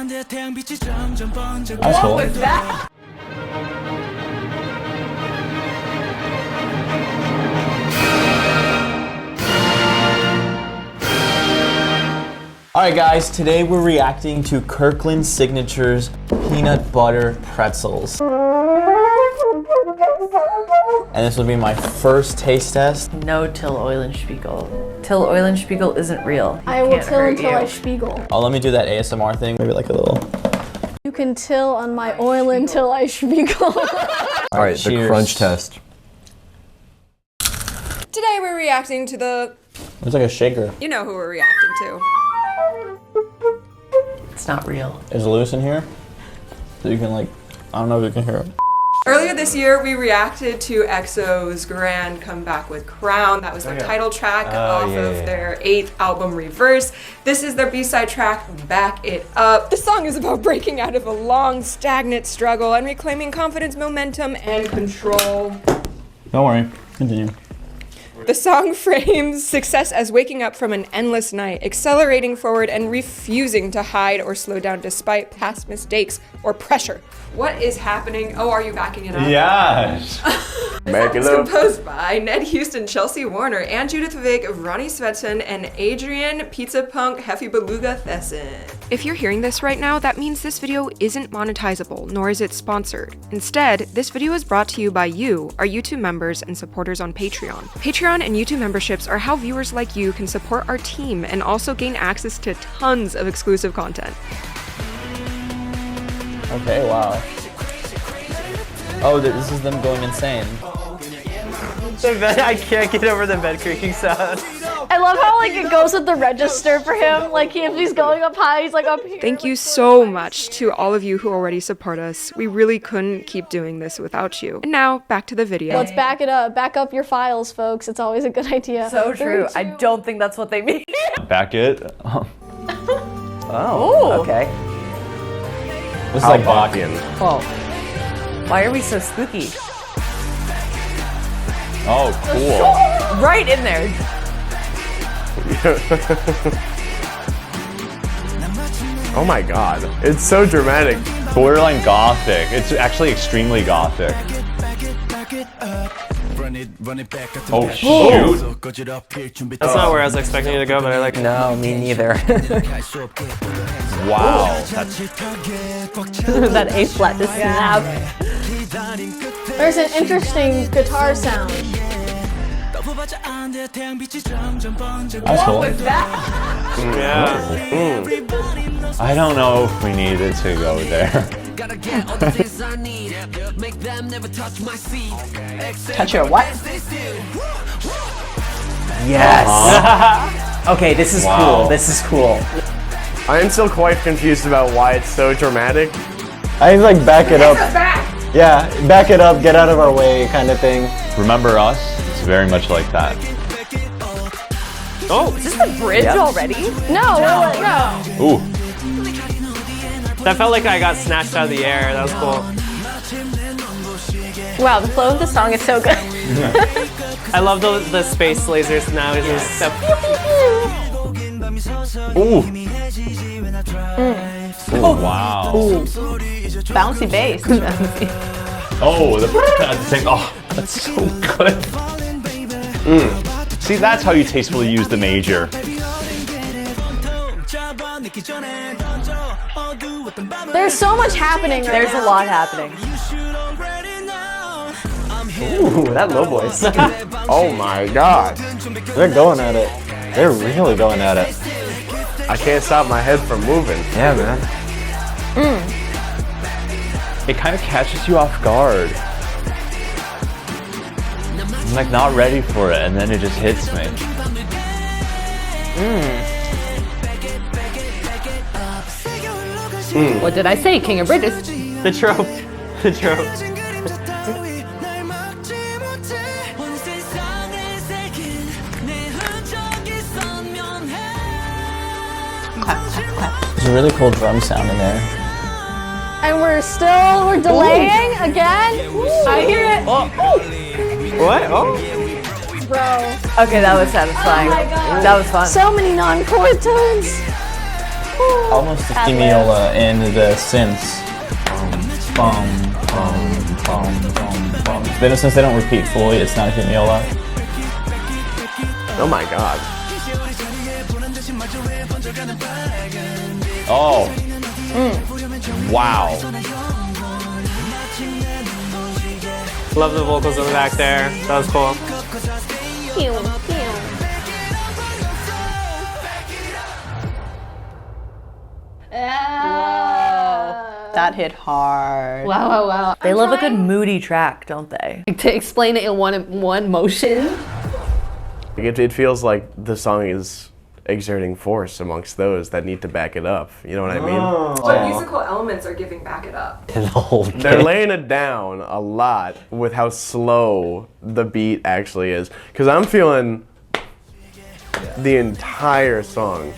That's cool. What was that? Alright guys, today we're reacting to Kirkland Signature's peanut butter pretzels. And this will be my first taste test. No Till Eulenspiegel. Till Eulenspiegel isn't real. I will till until I spiegel. Oh, let me do that ASMR thing. Maybe like a little. You can till on my oil until I spiegel. Alright, the crunch test. Today we're reacting to the... It's like a shaker. You know who we're reacting to. It's not real. Is it loose in here? So you can like, I don't know if you can hear it. Earlier this year, we reacted to EXO's grand comeback with Crown. That was their title track off of their 8th album, Reverse. This is their B-side track, Back It Up. The song is about breaking out of a long, stagnant struggle and reclaiming confidence, momentum, and control. Don't worry, continue. The song frames success as waking up from an endless night, accelerating forward and refusing to hide or slow down despite past mistakes or pressure. What is happening? Oh, are you backing it up? Yes! Back it up. Composed by Ned Houston, Chelsea Warner, and EXO, Ronnie Svensson, and Adrian Pizza Punk Heffy Beluga Thesson. If you're hearing this right now, that means this video isn't monetizable, nor is it sponsored. Instead, this video is brought to you by you, our YouTube members and supporters on Patreon. Patreon and YouTube memberships are how viewers like you can support our team and also gain access to tons of exclusive content. Okay, wow. Oh, this is them going insane. The bed, I can't get over the bed creaking sound. I love how like it goes with the register for him. Like if he's going up high, he's like up here. Thank you so much to all of you who already support us. We really couldn't keep doing this without you. And now, back to the video. Let's back it up. Back up your files, folks. It's always a good idea. So true. I don't think that's what they mean. Back it. Oh, okay. This is like Bach. Oh. Why are we so spooky? Oh, cool. Right in there. Oh my god. It's so dramatic. Borderline gothic. It's actually extremely gothic. Oh shoot. That's not where I was expecting you to go, but I like. No, me neither. Wow. That A flat to snap. There's an interesting guitar sound. That's cool. Yeah. I don't know if we needed to go there. Touch your what? Yes. Okay, this is cool. This is cool. I am still quite confused about why it's so dramatic. I think like back it up. Yeah, back it up, get out of our way kind of thing. Remember Us? It's very much like that. Oh, Is this the bridge already? No. Ooh. that felt like I got snatched out of the air. That was cool. Wow, the flow of the song is so good. I love the space lasers now. It's just so. Ooh. Oh, wow. Bouncy bass. Oh, the thing. Oh, that's so good. See, that's how you tastefully use the major. There's so much happening right There's now. a lot happening. Ooh, that low voice. Oh my god. They're going at it. They're really going at it. I can't stop my head from moving. Yeah, man. It kind of catches you off guard. I'm like not ready for it, and then it just hits me. What did I say? King of Bridges. The trope. The trope. There's a really cool drum sound in there. And we're delaying again. I hear it. Oh. What? Oh. Bro. Okay, that was satisfying. Oh my God. That was fun. So many non-chord tones. almost the femiola in the synths. Bum, bum, bum, bum, bum. Since they don't repeat fully, it's not a femiola. Oh my god. Oh. Wow. Love the vocals in the back there. That was cool. That hit hard. Wow, wow, wow. They love a good moody track, don't they? To explain it in one motion. It feels like the song is exerting force amongst those that need to back it up. You know what I mean? What musical elements are giving back it up? The whole They're laying it down a lot with how slow the beat actually is. Because I'm feeling the entire song.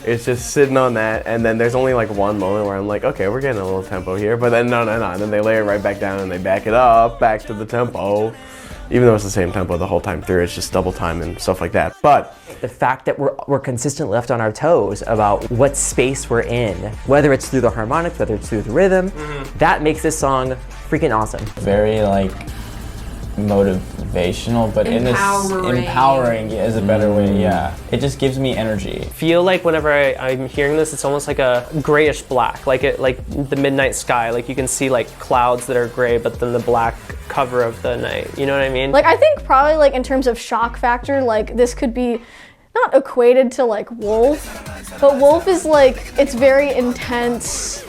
It's just sitting on that, and then there's only like one moment where I'm like, okay, we're getting a little tempo here, but then no, and then they lay it right back down and they back it up, back to the tempo. Even though it's the same tempo the whole time through, it's just double time and stuff like that. But the fact that we're consistently left on our toes about what space we're in, whether it's through the harmonics, whether it's through the rhythm, that makes this song freaking awesome. Very like motivational, but empowering is a better way. Yeah, it just gives me energy. Feel like whenever I'm hearing this, it's almost like a grayish black, like the midnight sky. Like you can see like clouds that are gray, but then the black cover of the night. You know what I mean? Like I think probably like in terms of shock factor, like this could be not equated to like Wolf, but Wolf is like, it's very intense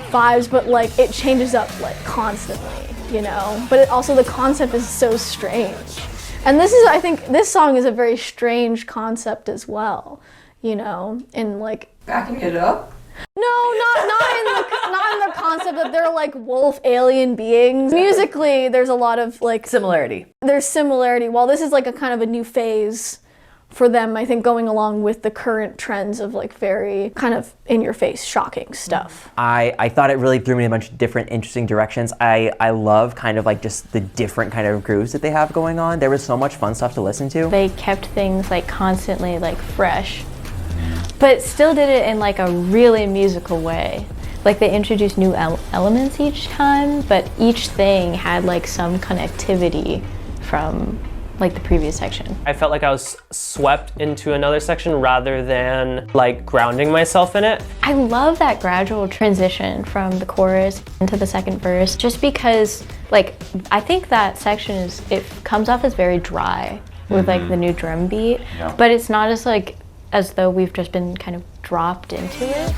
vibes, but like it changes up like constantly. You know, but it also the concept is so strange, and this is, I think, this song is a very strange concept as well. You know, in like Backing it up? No, not in the concept that they're like wolf alien beings. Musically, there's a lot of like Similarity. There's similarity. While this is like a kind of a new phase for them, I think, going along with the current trends of like very kind of in-your-face, shocking stuff. I thought it really threw me in a bunch of different interesting directions. I love kind of like just the different kind of grooves that they have going on. There was so much fun stuff to listen to. They kept things like constantly like fresh, but still did it in like a really musical way. Like they introduced new elements each time, but each thing had like some connectivity from like the previous section. I felt like I was swept into another section rather than like grounding myself in it. I love that gradual transition from the chorus into the second verse, just because like I think that section it comes off as very dry with like the new drum beat, but it's not as though we've just been kind of dropped into it.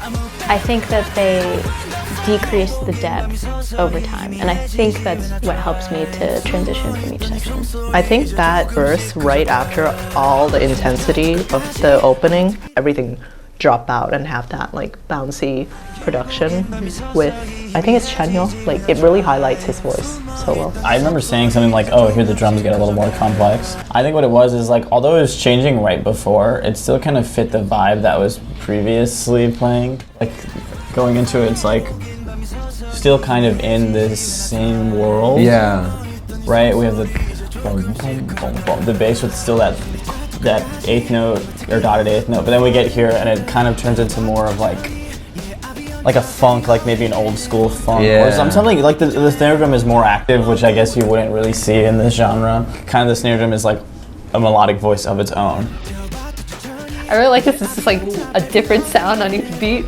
I think that they decrease the depth over time, and I think that's what helps me to transition from each section. I think that verse right after all the intensity of the opening, everything drop out and have that like bouncy production with, I think it's Chanyeol, like it really highlights his voice so well. I remember saying something like, oh, here the drums get a little more complex. I think what it was is like, although it was changing right before, it still kind of fit the vibe that was previously playing. Like going into it, it's like still kind of in this same world. Yeah. Right? We have the bass with still that eighth note or dotted eighth note, but then we get here and it kind of turns into more of like a funk, like maybe an old school funk, or something like the snare drum is more active, which I guess you wouldn't really see in this genre. Kind of the snare drum is like a melodic voice of its own. I really like this. This is like a different sound on each beat.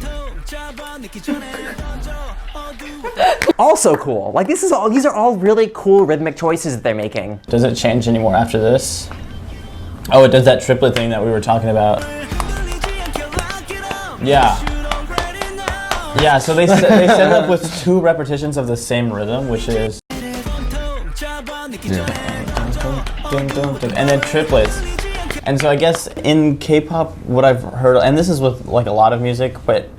Also cool. Like these are all really cool rhythmic choices that they're making. Does it change anymore after this? Oh, it does that triplet thing that we were talking about. Yeah. Yeah, so they set up with 2 repetitions of the same rhythm, which is... And then triplets. And so I guess in K-pop, what I've heard, and this is with like a lot of music, but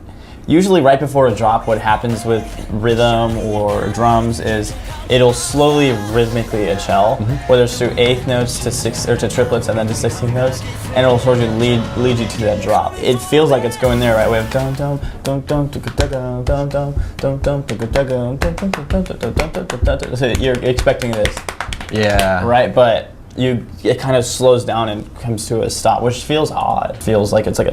usually right before a drop, what happens with rhythm or drums is it'll slowly rhythmically achel, whether it's through eighth notes to triplets and then to 16th notes, and it'll sort of lead you to that drop. It feels like it's going there, right? We have dum dum dum dum dum dum dum dum dum dum. So you're expecting this, yeah, right? But it kind of slows down and comes to a stop, which feels odd. It feels like it's like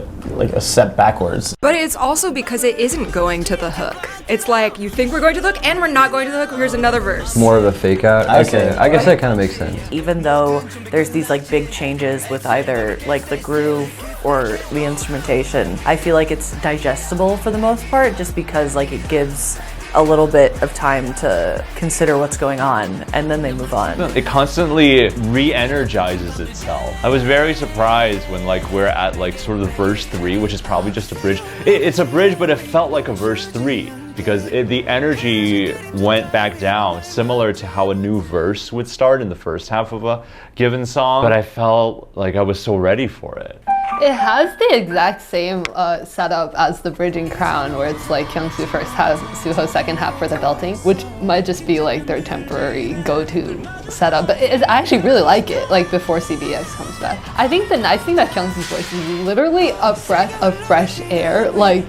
a step backwards. But it's also because it isn't going to the hook. It's like, you think we're going to the hook and we're not going to the hook, here's another verse. More of a fake out? Okay, I guess that kind of makes sense. Even though there's these like big changes with either like the groove or the instrumentation, I feel like it's digestible for the most part, just because like it gives a little bit of time to consider what's going on, and then they move on. It constantly re-energizes itself. I was very surprised when like we're at like sort of verse 3, which is probably just a bridge. It's a bridge, but it felt like a verse 3 because the energy went back down, similar to how a new verse would start in the first half of a given song. But I felt like I was so ready for it. It has the exact same setup as the bridge in Crown, where it's like Kyungsu first half, Suho second half for the belting, which might just be like their temporary go-to setup. But I actually really like it, like before CBX comes back. I think the nice thing about Kyungsu's voice is literally a breath of fresh air. Like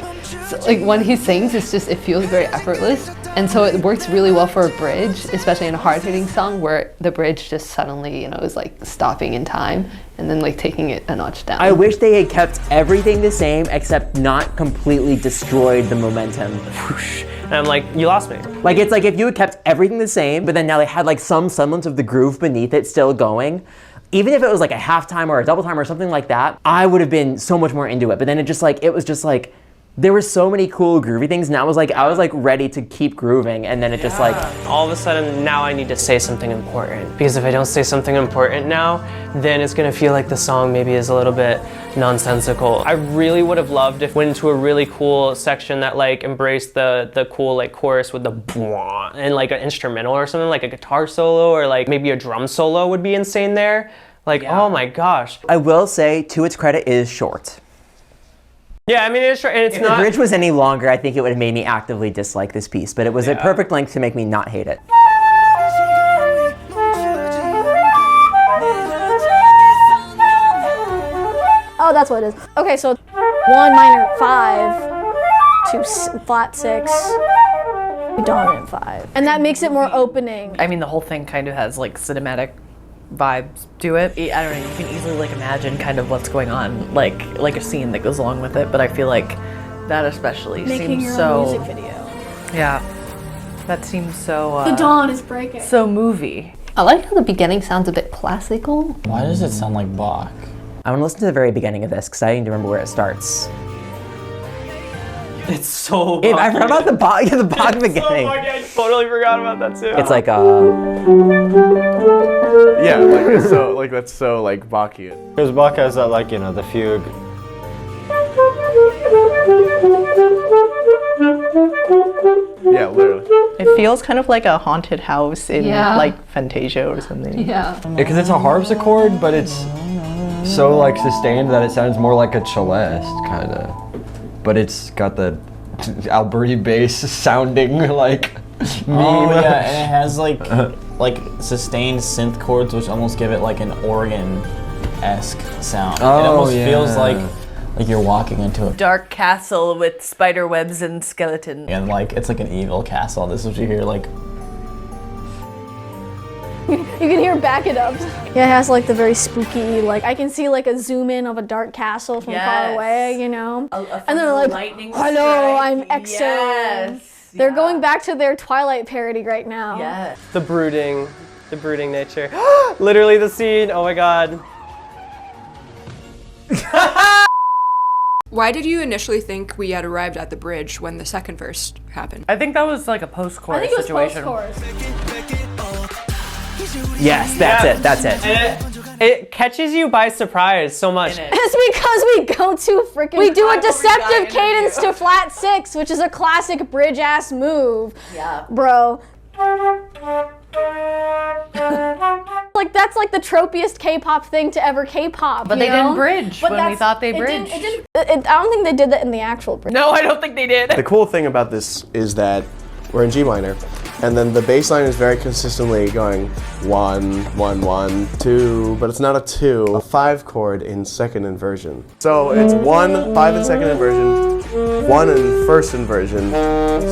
when he sings, it's just, it feels very effortless. And so it works really well for a bridge, especially in a hard-hitting song where the bridge just suddenly, you know, is like stopping in time and then like taking it a notch down. I wish they had kept everything the same except not completely destroyed the momentum. And I'm like, you lost me. Like, it's like if you had kept everything the same, but then now they had like some semblance of the groove beneath it still going, even if it was like a halftime or a double time or something like that, I would have been so much more into it. But then it was just like, there were so many cool groovy things, and I was like ready to keep grooving, and then it just like... All of a sudden, now I need to say something important. Because if I don't say something important now, then it's gonna feel like the song maybe is a little bit nonsensical. I really would have loved if it went into a really cool section that like embraced the cool like chorus with the bwah, and like an instrumental or something, like a guitar solo, or like maybe a drum solo would be insane there. Like, oh my gosh. I will say, to its credit, it is short. Yeah, I mean, it's short, and it's if not... the bridge was any longer, I think it would have made me actively dislike this piece, but it was at perfect length to make me not hate it. Oh, that's what it is. Okay, so 1 minor 5 to flat 6, dominant 5. And that makes it more opening. I mean, the whole thing kind of has like cinematic vibes to it. I don't know, you can easily like imagine kind of what's going on, like a scene that goes along with it, but I feel like that especially Making seems your so... own music video. Yeah, that seems so... the dawn is breaking. So movie. I like how the beginning sounds a bit classical. Why does it sound like Bach? I want to listen to the very beginning of this, because I need to remember where it starts. It's so Abe, I forgot about the Bach beginning. I totally forgot about that too. It's like yeah, like that's so like Bachian. Because Bach has that, like, you know, the fugue. Yeah, literally. It feels kind of like a haunted house in like Fantasia or something. Yeah. Because it's a harpsichord, but it's so like sustained that it sounds more like a celeste, kind of. But it's got the Alberti bass sounding like meme. Oh yeah, and it has like sustained synth chords, which almost give it like an organ-esque sound. Oh, it almost yeah. feels like you're walking into a Dark castle with spider webs and skeletons. and like it's like an evil castle. This is what you hear like. You can hear back it up. Yeah, it has like the very spooky, like I can see like a zoom in of a dark castle from far away, you know? And they're like, hello, I'm EXO. Yes. They're going back to their Twilight parody right now. Yes. The brooding nature. Literally the scene, oh my god. Why did you initially think we had arrived at the bridge when the second verse happened? I think that was like a post-chorus situation. yes, that's it. And it catches you by surprise so much. It's because we go to freaking. We do a deceptive cadence to flat 6, which is a classic bridge ass move. Yeah. Bro. Like that's like the tropiest K-pop thing to ever K-pop. But they didn't bridge when we thought they bridged. I don't think they did that in the actual bridge. No, I don't think they did. The cool thing about this is that we're in G minor, and then the bass line is very consistently going 1, 1, 1, 2, but it's not a 2, a 5 chord in second inversion. So it's 1, 5 in second inversion, 1 in first inversion,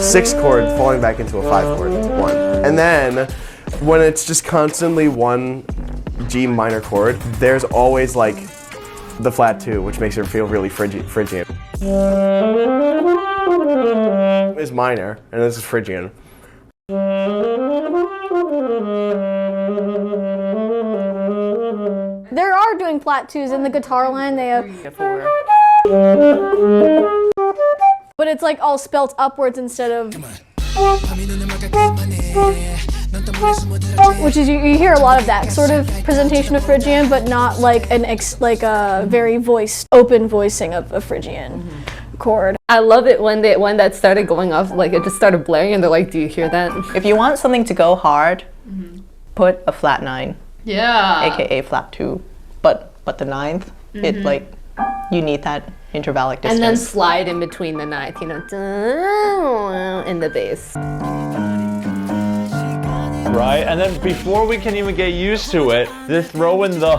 6 chord falling back into a 5 chord, 1. And then when it's just constantly 1, G minor chord, there's always like the flat 2, which makes it feel really Phrygian. It's minor, and this is Phrygian. There are doing flat 2s in the guitar line. They have. But it's like all spelt upwards instead of. Which is you hear a lot of that sort of presentation of Phrygian, but not like a very open voicing of Phrygian chord. I love it when that started going off, like it just started blaring, and they're like, "Do you hear that?" If you want something to go hard, put a flat 9. Yeah. AKA flat 2, but the 9th, it like you need that intervallic distance. And then slide in between the 9th, you know, in the bass. Right, and then before we can even get used to it, they throw in the.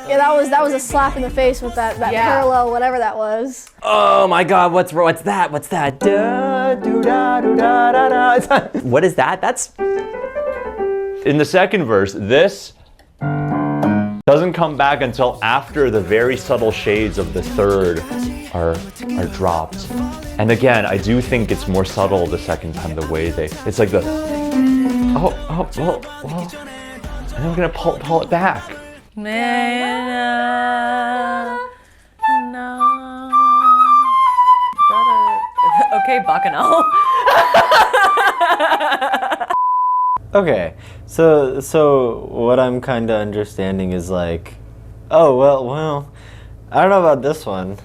Yeah, that was a slap in the face with that parallel, whatever that was. Oh my God, what's that? What's that? Da, do, da, do, da, da, da. What is that? That's. In the second verse, this doesn't come back until after the very subtle shades of the third are dropped. And again, I do think it's more subtle the second time, the way it's like the, well, and then we're gonna pull it back. Okay, Bacchanal. Okay, so what I'm kind of understanding is like, oh well, I don't know about this one.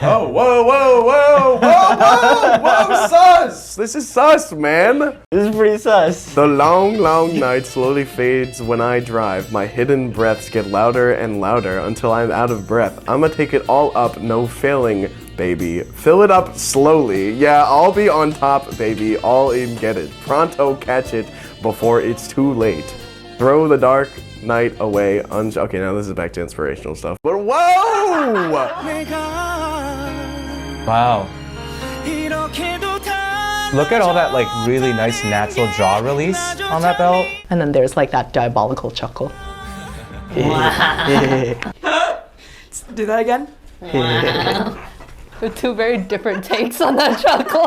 Oh, whoa, sus! This is sus, man! This is pretty sus. The long night slowly fades when I drive. My hidden breaths get louder and louder until I'm out of breath. I'ma take it all up, no failing, baby. Fill it up slowly. Yeah, I'll be on top, baby. All in, get it. Pronto, catch it before it's too late. Throw the dark night away. Okay, now this is back to inspirational stuff. But whoa! Wow. Look at all that like really nice natural jaw release on that belt. And then there's like that diabolical chuckle. Do that again. Wow. Two very different takes on that chuckle.